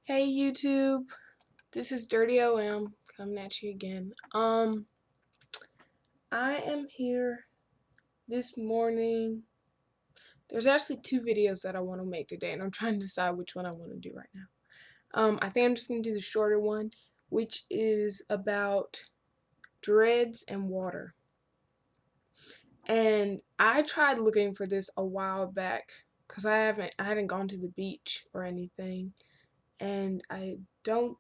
Hey YouTube, this is Dirty OM coming at you again. I am here this morning. There's actually two videos that I want to make today, and I'm trying to decide which one I want to do right now. I think I'm just gonna do the shorter one, which is about dreads and water. And I tried looking for this a while back because I hadn't gone to the beach or anything, and I don't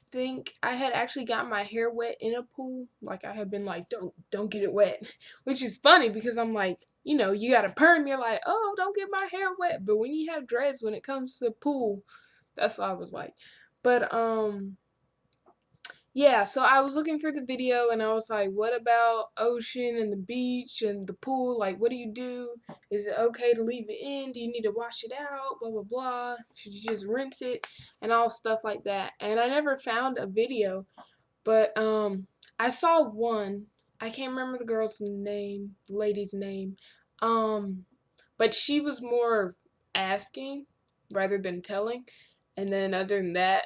think I had actually got my hair wet in a pool. Like I had been like, don't get it wet, which is funny because I'm like, you got a perm, you're like, oh, don't get my hair wet. But when you have dreads, when it comes to the pool, that's what I was like. But yeah, so I was looking for the video and I was like, what about ocean and the beach and the pool? Like, what do you do? Is it okay to leave it in? Do you need to wash it out? Blah, blah, blah. Should you just rinse it? And all stuff like that. And I never found a video, but I saw one. I can't remember the girl's name, the lady's name. But she was more asking rather than telling. And then other than that,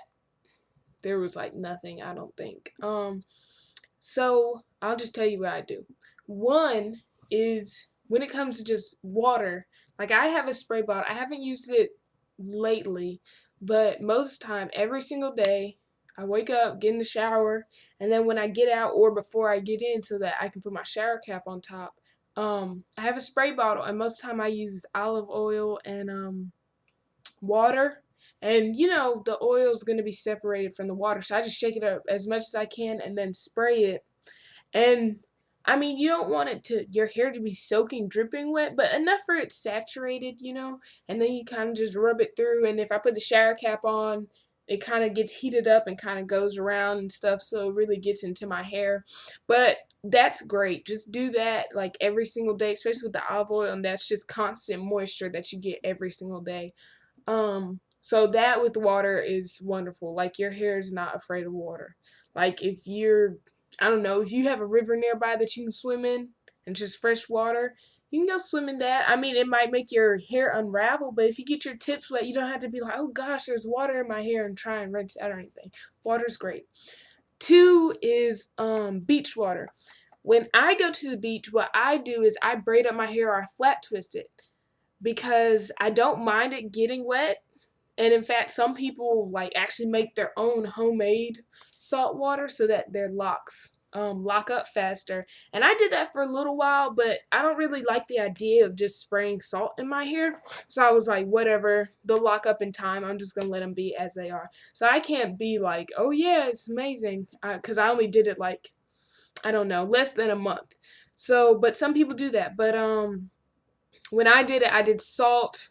there was like nothing, I don't think. So I'll just tell you what I do. One is when it comes to just water, like I have a spray bottle. I haven't used it lately, but most time, every single day, I wake up, get in the shower, and then when I get out or before I get in so that I can put my shower cap on top, I have a spray bottle, and most of the time I use olive oil and water. And the oil is going to be separated from the water, so I just shake it up as much as I can and then spray it. And I mean, you don't want your hair to be soaking, dripping wet, but enough for it saturated, and then you kind of just rub it through. And if I put the shower cap on, it kind of gets heated up and kind of goes around and stuff, so it really gets into my hair. But that's great. Just do that like every single day, especially with the olive oil, and that's just constant moisture that you get every single day. So that with water is wonderful. Like your hair is not afraid of water. Like I don't know, if you have a river nearby that you can swim in and just fresh water, you can go swim in that. I mean, it might make your hair unravel, but if you get your tips wet, you don't have to be like, oh gosh, there's water in my hair and try and rinse it out or anything. Water's great. Two is beach water. When I go to the beach, what I do is I braid up my hair or I flat twist it because I don't mind it getting wet. And in fact, some people like actually make their own homemade salt water so that their locks lock up faster. And I did that for a little while, but I don't really like the idea of just spraying salt in my hair. So I was like, whatever, they'll lock up in time. I'm just gonna let them be as they are. So I can't be like, oh yeah, it's amazing, because I only did it like, I don't know, less than a month. So, but some people do that. But when I did it, I did salt,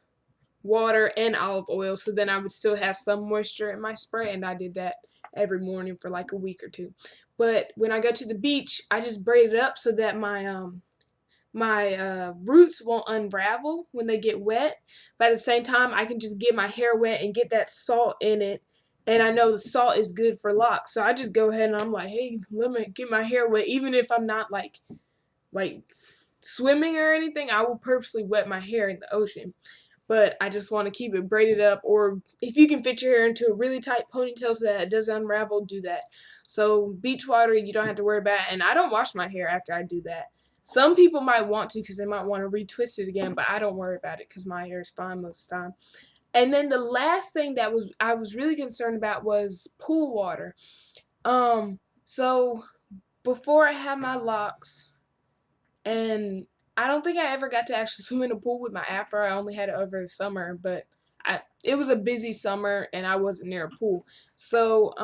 water, and olive oil, so then I would still have some moisture in my spray, and I did that every morning for like a week or two. But when I go to the beach, I just braid it up so that my roots won't unravel when they get wet. But at the same time, I can just get my hair wet and get that salt in it, and I know the salt is good for locks. So I just go ahead and I'm like, hey, let me get my hair wet, even if I'm not like swimming or anything. I will purposely wet my hair in the ocean, but I just want to keep it braided up. Or if you can fit your hair into a really tight ponytail so that it doesn't unravel, do that. So beach water, you don't have to worry about it. And I don't wash my hair after I do that. Some people might want to because they might want to retwist it again, but I don't worry about it because my hair is fine most of the time. And then the last thing that I was really concerned about was pool water. So before I had my locks, and I don't think I ever got to actually swim in a pool with my afro. I only had it over the summer, but it was a busy summer and I wasn't near a pool. So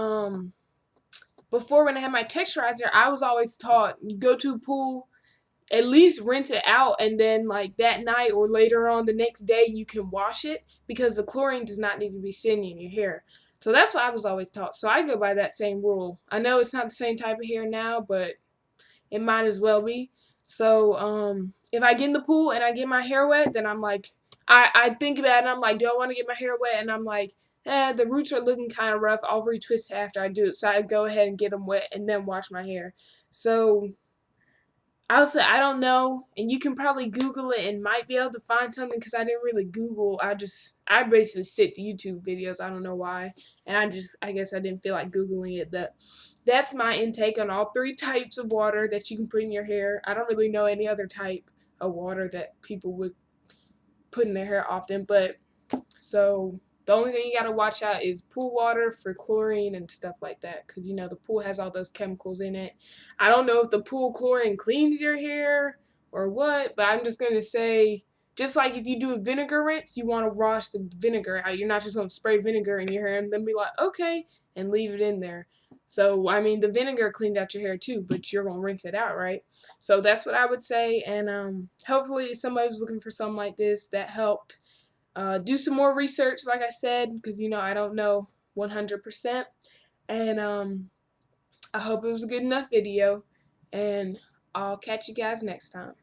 before, when I had my texturizer, I was always taught, you go to a pool, at least rinse it out, and then like that night or later on the next day you can wash it, because the chlorine does not need to be sitting in your hair. So that's what I was always taught. So I go by that same rule. I know it's not the same type of hair now, but it might as well be. So if I get in the pool and I get my hair wet, then I'm like, I think about it and I'm like, do I want to get my hair wet? And I'm like, the roots are looking kind of rough. I'll retwist after I do it. So I go ahead and get them wet and then wash my hair. So I'll say I don't know, and you can probably Google it and might be able to find something because I didn't really Google. I basically stick to YouTube videos. I don't know why, and I guess I didn't feel like Googling it. But that's my intake on all three types of water that you can put in your hair. I don't really know any other type of water that people would put in their hair often, but so the only thing you gotta watch out is pool water for chlorine and stuff like that, because the pool has all those chemicals in it. I don't know if the pool chlorine cleans your hair or what, but I'm just gonna say, just like if you do a vinegar rinse, you want to wash the vinegar out. You're not just gonna spray vinegar in your hair and then be like, okay, and leave it in there. So I mean, the vinegar cleaned out your hair too, but you're gonna rinse it out, right? So that's what I would say, and hopefully somebody was looking for something like this that helped. Do some more research, like I said, because I don't know 100%. And I hope it was a good enough video. And I'll catch you guys next time.